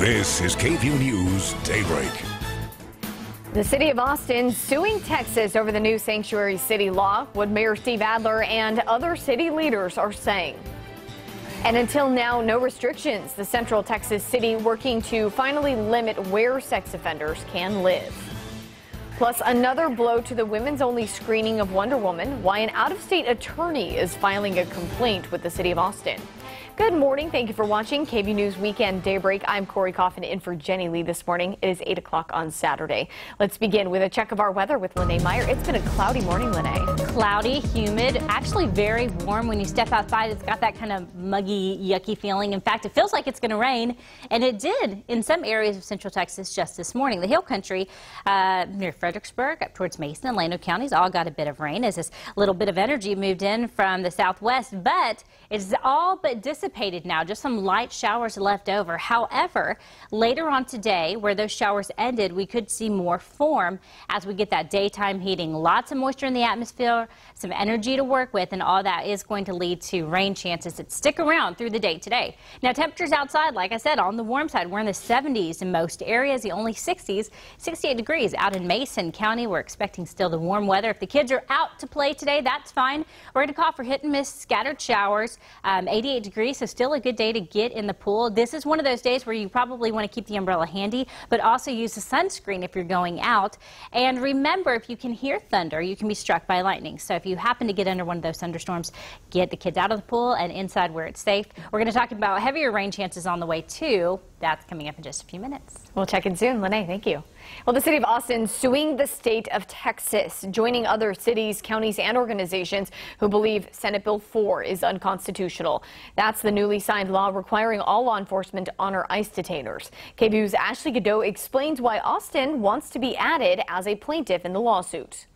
This is KVUE News Daybreak. The city of Austin suing Texas over the new sanctuary city law, what Mayor Steve Adler and other city leaders are saying. And until now, no restrictions. The Central Texas city working to finally limit where sex offenders can live. Plus, another blow to the women's-only screening of Wonder Woman, why an out-of-state attorney is filing a complaint with the city of Austin. Good morning. Thank you for watching KVUE News Weekend Daybreak. I'm Corey Coffin in for Jenny Lee this morning. It is 8 o'clock on Saturday. Let's begin with a check of our weather with Lene Meyer. It's been a cloudy morning, Lene. Cloudy, humid, actually very warm. When you step outside, it's got that kind of muggy, yucky feeling. In fact, it feels like it's going to rain, and it did in some areas of Central Texas just this morning. The Hill Country near Fredericksburg up towards Mason and Llano counties all got a bit of rain as this little bit of energy moved in from the southwest, but it's all but dissipated now. Just some light showers left over. However, later on today, where those showers ended, we could see more form as we get that daytime heating. Lots of moisture in the atmosphere, some energy to work with, and all that is going to lead to rain chances that stick around through the day today. Now, temperatures outside, like I said, on the warm side, we're in the 70s in most areas, the only 60s, 68 degrees out in Mason County. We're expecting still the warm weather. If the kids are out to play today, that's fine. We're going to call for hit and miss scattered showers. 88 degrees, so still a good day to get in the pool. This is one of those days where you probably want to keep the umbrella handy, but also use the sunscreen if you're going out. And remember, if you can hear thunder, you can be struck by lightning. So if you happen to get under one of those thunderstorms, get the kids out of the pool and inside where it's safe. We're going to talk about heavier rain chances on the way too. That's coming up in just a few minutes. We'll check in soon. Lene, thank you. Well, the city of Austin suing the state of Texas, joining other cities, counties, and organizations who believe Senate Bill 4 is unconstitutional. That's the newly signed law requiring all law enforcement to honor ICE detainers. KVUE's Ashley Godot explains why Austin wants to be added as a plaintiff in the lawsuit.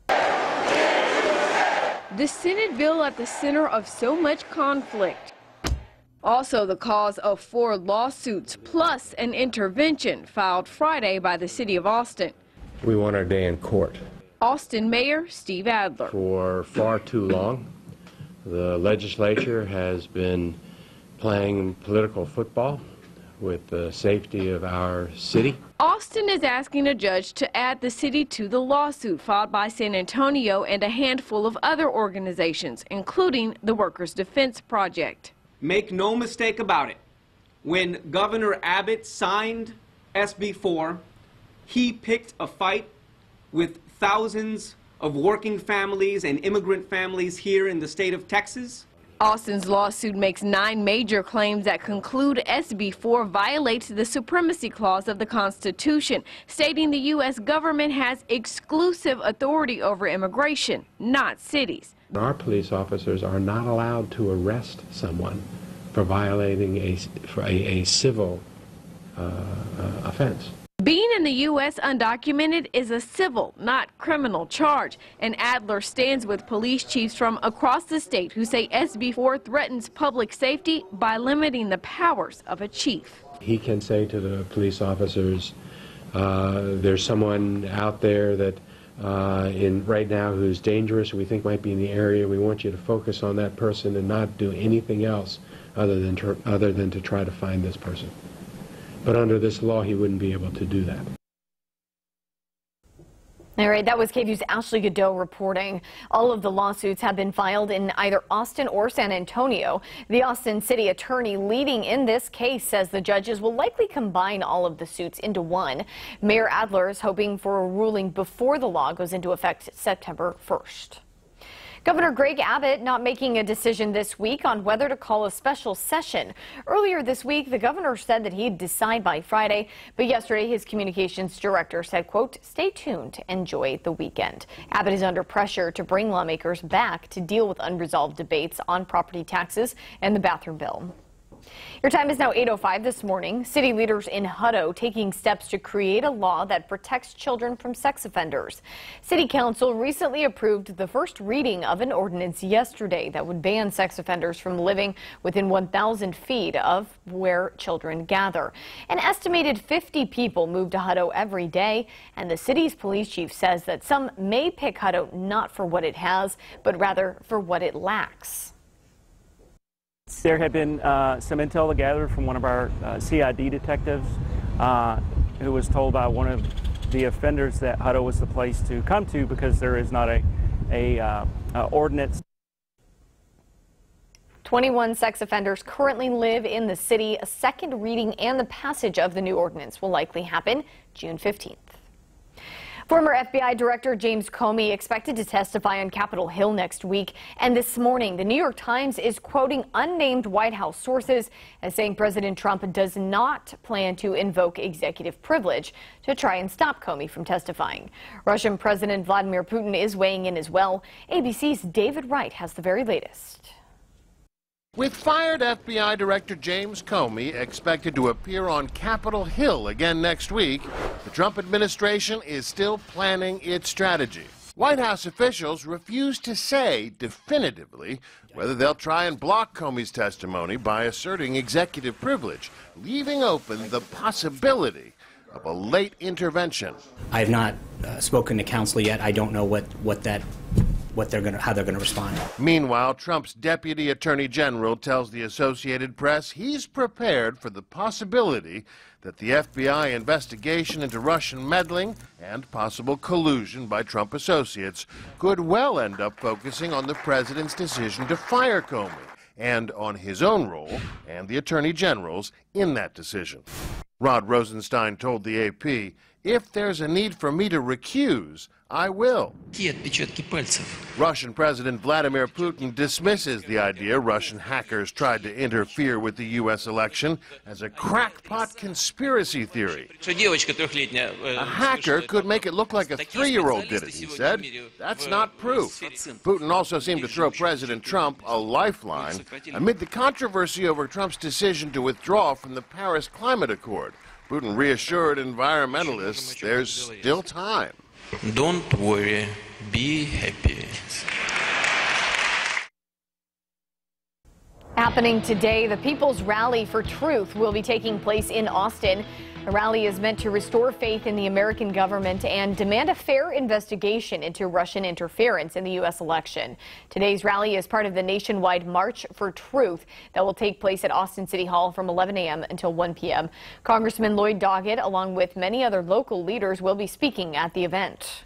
The Senate bill at the center of so much conflict. Also the cause of 4 lawsuits, plus an intervention filed Friday by the city of Austin. We want our day in court. Austin Mayor Steve Adler. For far too long, the legislature has been playing political football with the safety of our city. Austin is asking a judge to add the city to the lawsuit filed by San Antonio and a handful of other organizations, including the Workers' Defense Project. Make no mistake about it, when Governor Abbott signed SB 4, he picked a fight with thousands of working families and immigrant families here in the state of Texas. Austin's lawsuit makes 9 major claims that conclude SB 4 violates the supremacy clause of the Constitution, stating the U.S. government has exclusive authority over immigration, not cities. Our police officers are not allowed to arrest someone for violating a civil offense. Being in the U.S. undocumented is a civil, not criminal charge, and Adler stands with police chiefs from across the state who say SB 4 threatens public safety by limiting the powers of a chief. He can say to the police officers, there's someone out there that right now who's dangerous, we think might be in the area. We want you to focus on that person and not do anything else other than to try to find this person. But under this law, he wouldn't be able to do that. All right, that was KVUE's Ashley Godot reporting. All of the lawsuits have been filed in either Austin or San Antonio. The Austin city attorney leading in this case says the judges will likely combine all of the suits into one. Mayor Adler is hoping for a ruling before the law goes into effect September 1st. Governor Greg Abbott not making a decision this week on whether to call a special session. Earlier this week, the governor said that he'd decide by Friday, but yesterday his communications director said, quote, stay tuned, enjoy the weekend. Abbott is under pressure to bring lawmakers back to deal with unresolved debates on property taxes and the bathroom bill. Your time is now 8:05 this morning. City leaders in Hutto taking steps to create a law that protects children from sex offenders. City Council recently approved the first reading of an ordinance yesterday that would ban sex offenders from living within 1,000 feet of where children gather. An estimated 50 people move to Hutto every day, and the city's police chief says that some may pick Hutto not for what it has, but rather for what it lacks. There had been some intel gathered from one of our CID detectives who was told by one of the offenders that Hutto was the place to come to because there is not a ordinance. 21 sex offenders currently live in the city. A second reading and the passage of the new ordinance will likely happen June 15th. Former FBI Director James Comey expected to testify on Capitol Hill next week. And this morning, the New York Times is quoting unnamed White House sources as saying President Trump does not plan to invoke executive privilege to try and stop Comey from testifying. Russian President Vladimir Putin is weighing in as well. ABC's David Wright has the very latest. With fired FBI Director James Comey expected to appear on Capitol Hill again next week, the Trump administration is still planning its strategy. White House officials refuse to say definitively whether they'll try and block Comey's testimony by asserting executive privilege, leaving open the possibility of a late intervention. I have not spoken to counsel yet. I don't know how they're going to respond. Meanwhile, Trump's Deputy Attorney General tells the Associated Press he's prepared for the possibility that the FBI investigation into Russian meddling and possible collusion by Trump associates could well end up focusing on the president's decision to fire Comey and on his own role and the Attorney General's in that decision. Rod Rosenstein told the AP, "If there's a need for me to recuse, I will." Russian President Vladimir Putin dismisses the idea Russian hackers tried to interfere with the U.S. election as a crackpot conspiracy theory. A hacker could make it look like a 3-year-old did it, he said. That's not proof. Putin also seemed to throw President Trump a lifeline amid the controversy over Trump's decision to withdraw from the Paris Climate Accord. Putin reassured environmentalists there's still time. Don't worry, be happy. Happening today, the People's Rally for Truth will be taking place in Austin. The rally is meant to restore faith in the American government and demand a fair investigation into Russian interference in the U.S. election. Today's rally is part of the nationwide March for Truth that will take place at Austin City Hall from 11 a.m. until 1 p.m. Congressman Lloyd Doggett, along with many other local leaders, will be speaking at the event.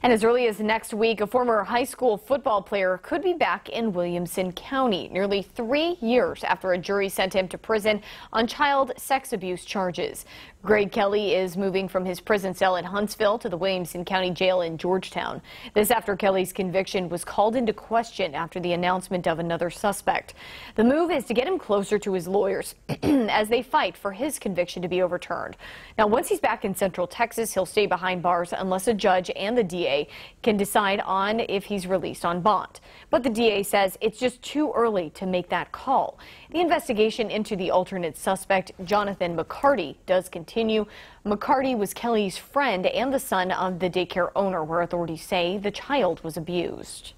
And as early as next week, a former high school football player could be back in Williamson County, nearly 3 years after a jury sent him to prison on child sex abuse charges. Greg Kelly is moving from his prison cell in Huntsville to the Williamson County Jail in Georgetown. This after Kelly's conviction was called into question after the announcement of another suspect. The move is to get him closer to his lawyers as they fight for his conviction to be overturned. Now, once he's back in Central Texas, he'll stay behind bars unless a judge and the DA can decide on if he's released on bond. But the DA says it's just too early to make that call. The investigation into the alternate suspect, Jonathan McCarty, does continue. McCarty was Kelly's friend and the son of the daycare owner, where authorities say the child was abused.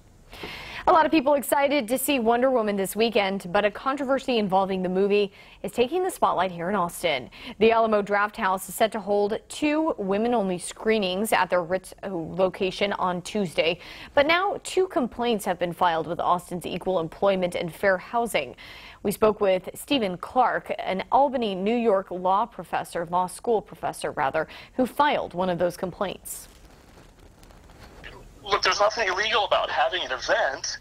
A lot of people excited to see Wonder Woman this weekend, but a controversy involving the movie is taking the spotlight here in Austin. The Alamo Drafthouse is set to hold 2 women-only screenings at their Ritz location on Tuesday. But now 2 complaints have been filed with Austin's Equal Employment and Fair Housing. We spoke with Stephen Clark, an Albany, New York law school professor, who filed one of those complaints. Look, there's nothing illegal about having an event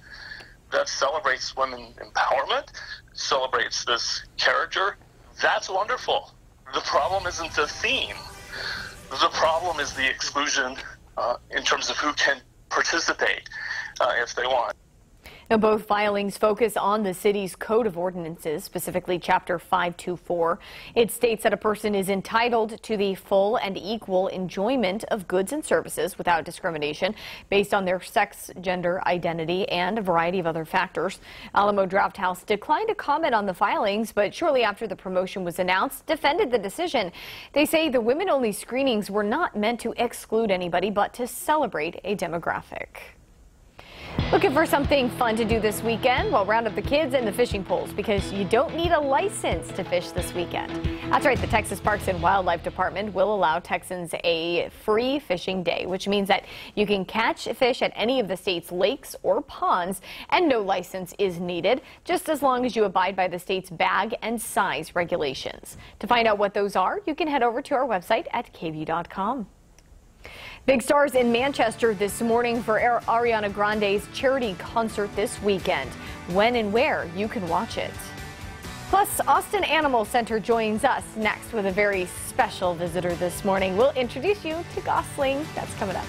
that celebrates women empowerment, celebrates this character. That's wonderful. The problem isn't the theme. The problem is the exclusion in terms of who can participate if they want. Now, both filings focus on the city's Code of Ordinances, specifically Chapter 524. It states that a person is entitled to the full and equal enjoyment of goods and services without discrimination based on their sex, gender, identity, and a variety of other factors. Alamo Drafthouse declined to comment on the filings, but shortly after the promotion was announced, defended the decision. They say the women-only screenings were not meant to exclude anybody, but to celebrate a demographic. Looking for something fun to do this weekend? Well, round up the kids and the fishing poles because you don't need a license to fish this weekend. That's right, the Texas Parks and Wildlife Department will allow Texans a free fishing day, which means that you can catch fish at any of the state's lakes or ponds and no license is needed, just as long as you abide by the state's bag and size regulations. To find out what those are, you can head over to our website at KVUE.com. Big stars in Manchester this morning for Ariana Grande's charity concert this weekend. When and where you can watch it. Plus, Austin Animal Center joins us next with a very special visitor this morning. We'll introduce you to Gosling. That's coming up.